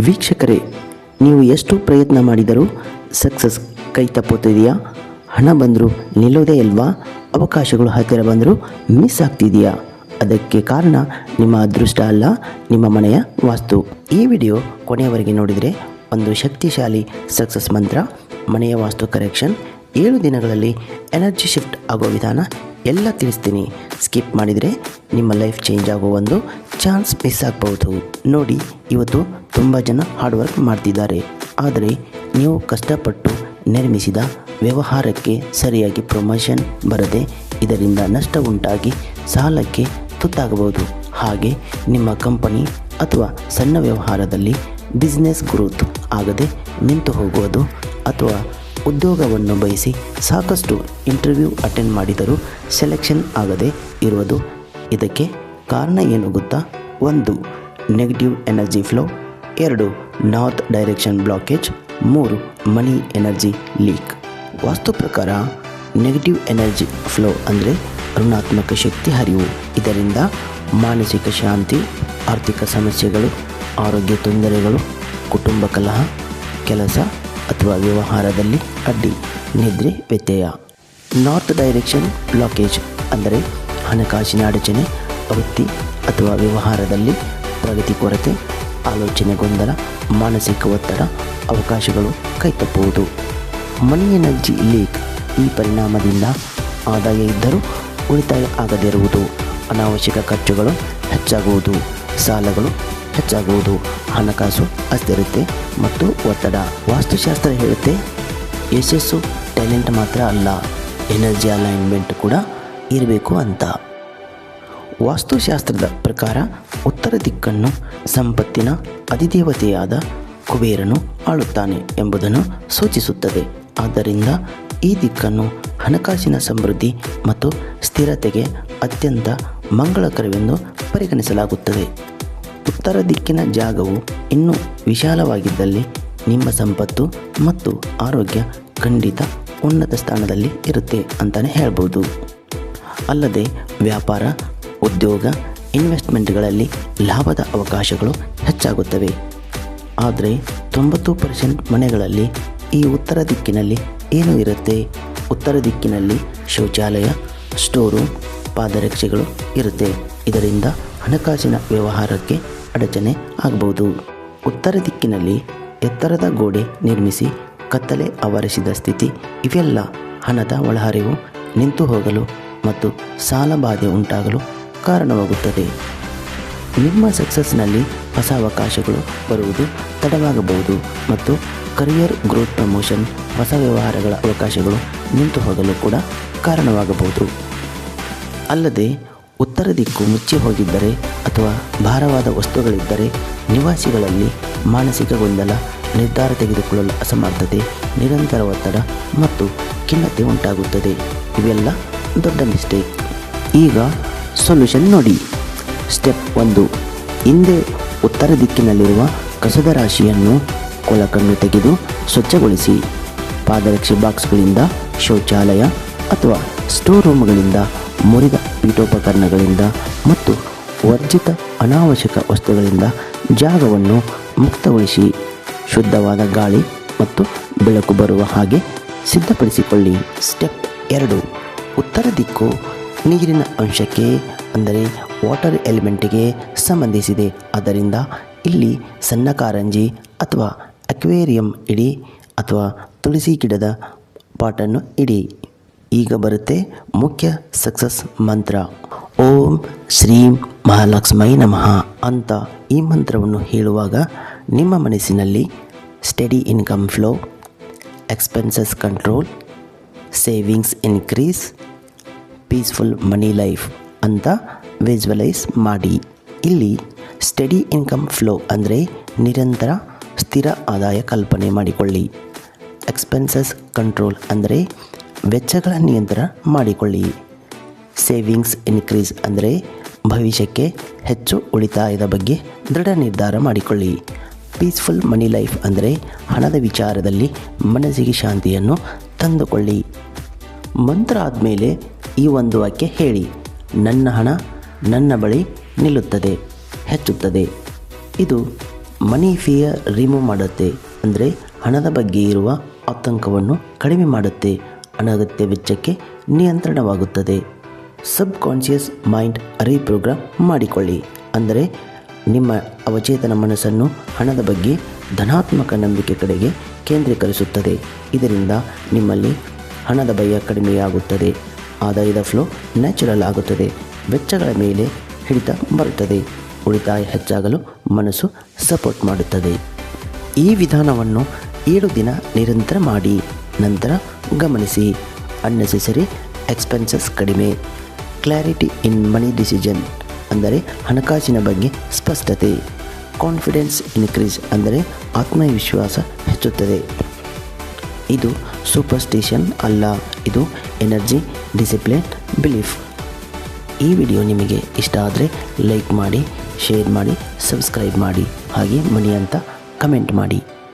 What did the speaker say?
ವೀಕ್ಷಕರೇ, ನೀವು ಎಷ್ಟು ಪ್ರಯತ್ನ ಮಾಡಿದರೂ ಸಕ್ಸಸ್ ಕೈ ತಪ್ಪುತ್ತಿದೆಯಾ? ಹಣ ಬಂದರೂ ನಿಲ್ಲೋದೇ ಇಲ್ವಾ? ಅವಕಾಶಗಳು ಹತ್ತಿರ ಬಂದರೂ ಮಿಸ್ ಆಗ್ತಿದೆಯಾ? ಅದಕ್ಕೆ ಕಾರಣ ನಿಮ್ಮ ಅದೃಷ್ಟ ಅಲ್ಲ, ನಿಮ್ಮ ಮನೆಯ ವಾಸ್ತು. ಈ ವಿಡಿಯೋ ಕೊನೆಯವರೆಗೆ ನೋಡಿದರೆ ಒಂದು ಶಕ್ತಿಶಾಲಿ ಸಕ್ಸಸ್ ಮಂತ್ರ, ಮನೆಯ ವಾಸ್ತು ಕರೆಕ್ಷನ್, 7 ದಿನಗಳಲ್ಲಿ ಎನರ್ಜಿ ಶಿಫ್ಟ್ ಆಗೋ ವಿಧಾನ ಎಲ್ಲ ತಿಳಿಸ್ತೀನಿ. ಸ್ಕಿಪ್ ಮಾಡಿದರೆ ನಿಮ್ಮ ಲೈಫ್ ಚೇಂಜ್ ಆಗೋ ಒಂದು ಚಾನ್ಸ್ ಮಿಸ್ ಆಗ್ಬೋದು. ನೋಡಿ, ಇವತ್ತು ತುಂಬ ಜನ ಹಾರ್ಡ್ ವರ್ಕ್ ಮಾಡ್ತಿದ್ದಾರೆ, ಆದರೆ ನೀವು ಕಷ್ಟಪಟ್ಟು ನಿರ್ಮಿಸಿದ ವ್ಯವಹಾರಕ್ಕೆ ಸರಿಯಾಗಿ ಪ್ರಮೋಷನ್ ಬರದೆ ಇದರಿಂದ ನಷ್ಟ ಉಂಟಾಗಿ ಸಾಲಕ್ಕೆ ತುತ್ತಾಗಬಹುದು. ಹಾಗೆ ನಿಮ್ಮ ಕಂಪನಿ ಅಥವಾ ಸಣ್ಣ ವ್ಯವಹಾರದಲ್ಲಿ ಬಿಸ್ನೆಸ್ ಗ್ರೋತ್ ಆಗದೆ ನಿಂತು ಹೋಗುವುದು, ಅಥವಾ ಉದ್ಯೋಗವನ್ನು ಬಯಸಿ ಸಾಕಷ್ಟು ಇಂಟರ್ವ್ಯೂ ಅಟೆಂಡ್ ಮಾಡಿದರೂ ಸೆಲೆಕ್ಷನ್ ಆಗದೆ ಇರುವುದು. ಇದಕ್ಕೆ ಕಾರಣ ಏನು ಗೊತ್ತಾ? 1. Negative energy flow, 2. North direction blockage, 3. Money energy leak. Vastu ಪ್ರಕಾರ ನೆಗೆಟಿವ್ ಎನರ್ಜಿ ಫ್ಲೋ ಅಂದರೆ ಋಣಾತ್ಮಕ ಶಕ್ತಿ ಹರಿವು. ಇದರಿಂದ ಮಾನಸಿಕ ಶಾಂತಿ, ಆರ್ಥಿಕ ಸಮಸ್ಯೆಗಳು, ಆರೋಗ್ಯ ತೊಂದರೆಗಳು, ಕುಟುಂಬ ಕಲಹ, ಕೆಲಸ ಅಥವಾ ವ್ಯವಹಾರದಲ್ಲಿ ಅಡ್ಡಿ, ನಿದ್ರೆ ವ್ಯತ್ಯಯ. ನಾರ್ತ್ ಡೈರೆಕ್ಷನ್ ಬ್ಲಾಕೇಜ್ ಅಂದರೆ ಹಣಕಾಸಿನ ಅಡಚಣೆ, ವೃತ್ತಿ ಅಥವಾ ವ್ಯವಹಾರದಲ್ಲಿ ಪ್ರಗತಿ ಕೊರತೆ, ಆಲೋಚನೆ ಗೊಂದಲ, ಮಾನಸಿಕ ಒತ್ತಡ, ಅವಕಾಶಗಳು ಕೈತಪ್ಪುವುದು. ಮನಿ ಎನರ್ಜಿ ಲೀಕ್, ಈ ಪರಿಣಾಮದಿಂದ ಆದಾಯ ಇದ್ದರೂ ಉಳಿತಾಯ ಆಗದಿರುವುದು, ಅನಾವಶ್ಯಕ ಖರ್ಚುಗಳು ಹೆಚ್ಚಾಗುವುದು, ಸಾಲಗಳು ಹೆಚ್ಚಾಗುವುದು, ಹಣಕಾಸು ಅಸ್ಥಿರತೆ ಮತ್ತು ಒತ್ತಡ. ವಾಸ್ತುಶಾಸ್ತ್ರ ಹೇಳುತ್ತೆ, ಯಶಸ್ಸು ಟ್ಯಾಲೆಂಟ್ ಮಾತ್ರ ಅಲ್ಲ, ಎನರ್ಜಿ ಅಲೈನ್ಮೆಂಟ್ ಕೂಡ ಇರಬೇಕು ಅಂತ. ವಾಸ್ತುಶಾಸ್ತ್ರದ ಪ್ರಕಾರ ಉತ್ತರ ದಿಕ್ಕನ್ನು ಸಂಪತ್ತಿನ ಅಧಿದೇವತೆಯಾದ ಕುಬೇರನು ಆಳುತ್ತಾನೆ ಎಂಬುದನ್ನು ಸೂಚಿಸುತ್ತದೆ. ಆದ್ದರಿಂದ ಈ ದಿಕ್ಕನ್ನು ಹಣಕಾಸಿನ ಸಮೃದ್ಧಿ ಮತ್ತು ಸ್ಥಿರತೆಗೆ ಅತ್ಯಂತ ಮಂಗಳಕರವೆಂದು ಪರಿಗಣಿಸಲಾಗುತ್ತದೆ. ಉತ್ತರ ದಿಕ್ಕಿನ ಜಾಗವು ಇನ್ನೂ ವಿಶಾಲವಾಗಿದ್ದಲ್ಲಿ ನಿಮ್ಮ ಸಂಪತ್ತು ಮತ್ತು ಆರೋಗ್ಯ ಖಂಡಿತ ಉನ್ನತ ಸ್ಥಾನದಲ್ಲಿ ಇರುತ್ತೆ ಅಂತಲೇ ಹೇಳ್ಬೋದು. ಅಲ್ಲದೆ ವ್ಯಾಪಾರ, ಉದ್ಯೋಗ, ಇನ್ವೆಸ್ಟ್ಮೆಂಟ್ಗಳಲ್ಲಿ ಲಾಭದ ಅವಕಾಶಗಳು ಹೆಚ್ಚಾಗುತ್ತವೆ. ಆದರೆ 90% ಮನೆಗಳಲ್ಲಿ ಈ ಉತ್ತರ ದಿಕ್ಕಿನಲ್ಲಿ ಏನು ಇರುತ್ತೆ? ಉತ್ತರ ದಿಕ್ಕಿನಲ್ಲಿ ಶೌಚಾಲಯ, ಸ್ಟೋರು, ಪಾದರಕ್ಷೆಗಳು ಇರುತ್ತೆ. ಇದರಿಂದ ಹಣಕಾಸಿನ ವ್ಯವಹಾರಕ್ಕೆ ಅಡಚಣೆ ಆಗಬಹುದು. ಉತ್ತರ ದಿಕ್ಕಿನಲ್ಲಿ ಎತ್ತರದ ಗೋಡೆ ನಿರ್ಮಿಸಿ ಕತ್ತಲೆ ಆವರಿಸಿದ ಸ್ಥಿತಿ, ಇವೆಲ್ಲ ಹಣದ ಒಳಹರಿವು ನಿಂತು ಹೋಗಲು ಮತ್ತು ಸಾಲಬಾಧೆ ಉಂಟಾಗಲು ಕಾರಣವಾಗುತ್ತದೆ. ನಿಮ್ಮ ಸಕ್ಸಸ್ನಲ್ಲಿ ಹೊಸ ಅವಕಾಶಗಳು ಬರುವುದು ತಡವಾಗಬಹುದು ಮತ್ತು ಕರಿಯರ್ ಗ್ರೋತ್, ಪ್ರಮೋಷನ್, ಹೊಸ ವ್ಯವಹಾರಗಳ ಅವಕಾಶಗಳು ನಿಂತು ಹೋಗಲು ಕೂಡ ಕಾರಣವಾಗಬಹುದು. ಅಲ್ಲದೆ ಉತ್ತರ ದಿಕ್ಕು ಮುಚ್ಚಿ ಹೋಗಿದ್ದರೆ ಅಥವಾ ಭಾರವಾದ ವಸ್ತುಗಳಿದ್ದರೆ ನಿವಾಸಿಗಳಲ್ಲಿ ಮಾನಸಿಕ ಗೊಂದಲ, ನಿರ್ಧಾರ ತೆಗೆದುಕೊಳ್ಳಲು ಅಸಮರ್ಥತೆ, ನಿರಂತರ ಒತ್ತಡ ಮತ್ತು ಖಿನ್ನತೆ ಉಂಟಾಗುತ್ತದೆ. ಇವೆಲ್ಲ ದೊಡ್ಡ ಮಿಸ್ಟೇಕ್. ಈಗ ಸೊಲ್ಯೂಷನ್ ನೋಡಿ. ಸ್ಟೆಪ್ 1. ಹಿಂದೆ ಉತ್ತರ ದಿಕ್ಕಿನಲ್ಲಿರುವ ಕಸದ ರಾಶಿಯನ್ನು ಕೊಳಕನ್ನು ತೆಗೆದು ಸ್ವಚ್ಛಗೊಳಿಸಿ. ಪಾದರಕ್ಷೆ ಬಾಕ್ಸ್ಗಳಿಂದ, ಶೌಚಾಲಯ ಅಥವಾ ಸ್ಟೋರ್ ರೂಮ್ಗಳಿಂದ, ಮುರಿದ ಪೀಠೋಪಕರಣಗಳಿಂದ ಮತ್ತು ವರ್ಜಿತ ಅನಾವಶ್ಯಕ ವಸ್ತುಗಳಿಂದ ಜಾಗವನ್ನು ಮುಕ್ತಗೊಳಿಸಿ. ಶುದ್ಧವಾದ ಗಾಳಿ ಮತ್ತು ಬೆಳಕು ಬರುವ ಹಾಗೆ ಸಿದ್ಧಪಡಿಸಿಕೊಳ್ಳಿ. ಸ್ಟೆಪ್ 2. ಉತ್ತರ ದಿಕ್ಕು ನೀರಿನ ಅಂಶಕ್ಕೆ ಅಂದರೆ ವಾಟರ್ ಎಲಿಮೆಂಟಿಗೆ ಸಂಬಂಧಿಸಿದೆ. ಆದ್ದರಿಂದ ಇಲ್ಲಿ ಸಣ್ಣ ಕಾರಂಜಿ ಅಥವಾ ಅಕ್ವೇರಿಯಂ ಇಡಿ ಅಥವಾ ತುಳಸಿ ಗಿಡದ ಪಾಟನ್ನು ಇಡಿ. ಈಗ ಬರುತ್ತೆ ಮುಖ್ಯ ಸಕ್ಸಸ್ ಮಂತ್ರ. ಓಂ ಶ್ರೀಂ ಮಹಾಲಕ್ಷ್ಮೈ ನಮಃ ಅಂತ ಈ ಮಂತ್ರವನ್ನು ಹೇಳುವಾಗ ನಿಮ್ಮ ಮನಸ್ಸಿನಲ್ಲಿ steady income flow, expenses control, savings increase, peaceful money life ಅಂತ ವಿಜುವಲೈಸ್ ಮಾಡಿ. ಇಲ್ಲಿ ಸ್ಟಡಿ ಇನ್ಕಮ್ ಫ್ಲೋ ಅಂದರೆ ನಿರಂತರ ಸ್ಥಿರ ಆದಾಯ ಕಲ್ಪನೆ ಮಾಡಿಕೊಳ್ಳಿ. ಎಕ್ಸ್ಪೆನ್ಸಸ್ ಕಂಟ್ರೋಲ್ ಅಂದರೆ ವೆಚ್ಚಗಳ ನಿಯಂತ್ರಣ ಮಾಡಿಕೊಳ್ಳಿ. ಸೇವಿಂಗ್ಸ್ ಇನ್ಕ್ರೀಸ್ ಅಂದರೆ ಭವಿಷ್ಯಕ್ಕೆ ಹೆಚ್ಚು ಉಳಿತಾಯದ ಬಗ್ಗೆ ದೃಢ ನಿರ್ಧಾರ ಮಾಡಿಕೊಳ್ಳಿ. ಪೀಸ್ಫುಲ್ ಮನಿ ಲೈಫ್ ಅಂದರೆ ಹಣದ ವಿಚಾರದಲ್ಲಿ ಮನಸ್ಸಿಗೆ ಶಾಂತಿಯನ್ನು ತಂದುಕೊಳ್ಳಿ. ಮಂತ್ರ ಆದಮೇಲೆ ಈ ಒಂದು ವಾಕ್ಯ ಹೇಳಿ: ನನ್ನ ಹಣ ನನ್ನ ಬಳಿ ನಿಲ್ಲುತ್ತದೆ, ಹೆಚ್ಚುತ್ತದೆ. ಇದು ಮನಿ ಫಿಯರ್ ರಿಮೂವ್ ಮಾಡುತ್ತೆ, ಅಂದರೆ ಹಣದ ಬಗ್ಗೆ ಇರುವ ಆತಂಕವನ್ನು ಕಡಿಮೆ ಮಾಡುತ್ತೆ. ಅನಗತ್ಯ ವೆಚ್ಚಕ್ಕೆ ನಿಯಂತ್ರಣವಾಗುತ್ತದೆ. ಸಬ್ ಕಾನ್ಷಿಯಸ್ ಮೈಂಡ್ ರೀಪ್ರೋಗ್ರಾಮ್ ಮಾಡಿಕೊಳ್ಳಿ, ಅಂದರೆ ನಿಮ್ಮ ಅವಚೇತನ ಮನಸ್ಸನ್ನು ಹಣದ ಬಗ್ಗೆ ಧನಾತ್ಮಕ ನಂಬಿಕೆ ಕಡೆಗೆ ಕೇಂದ್ರೀಕರಿಸುತ್ತದೆ. ಇದರಿಂದ ನಿಮ್ಮಲ್ಲಿ ಹಣದ ಭಯ ಕಡಿಮೆಯಾಗುತ್ತದೆ, ಆದಾಯದ ಫ್ಲೋ ನ್ಯಾಚುರಲ್ ಆಗುತ್ತದೆ, ವೆಚ್ಚಗಳ ಮೇಲೆ ಹಿಡಿತ ಬರುತ್ತದೆ, ಉಳಿತಾಯ ಹೆಚ್ಚಾಗಲು ಮನಸ್ಸು ಸಪೋರ್ಟ್ ಮಾಡುತ್ತದೆ. ಈ ವಿಧಾನವನ್ನು 7 ದಿನ ನಿರಂತರ ಮಾಡಿ. ನಂತರ ಗಮನಿಸಿ, ಅನ್ನೆಸೆಸರಿ ಎಕ್ಸ್ಪೆನ್ಸಸ್ ಕಡಿಮೆ, ಕ್ಲಾರಿಟಿ ಇನ್ ಮನಿ ಡಿಸಿಷನ್, ಅಂದರೆ ಹಣಕಾಸಿನ ಬಗ್ಗೆ ಸ್ಪಷ್ಟತೆ, ಕಾನ್ಫಿಡೆನ್ಸ್ ಇನ್ಕ್ರೀಸ್, ಅಂದರೆ ಆತ್ಮವಿಶ್ವಾಸ ಹೆಚ್ಚುತ್ತದೆ. ಇದು ಸೂಪರ್ಸ್ಟಿಷನ್ ಅಲ್ಲ, ಇದು ಎನರ್ಜಿ, ಡಿಸಿಪ್ಲಿನ್, ಬಿಲೀಫ್. ಈ ವಿಡಿಯೋ ನಿಮಗೆ ಇಷ್ಟ ಆದರೆ ಲೈಕ್ ಮಾಡಿ, ಶೇರ್ ಮಾಡಿ, ಸಬ್ಸ್ಕ್ರೈಬ್ ಮಾಡಿ, ಹಾಗೆ ಮನಿ ಅಂತ ಕಮೆಂಟ್ ಮಾಡಿ.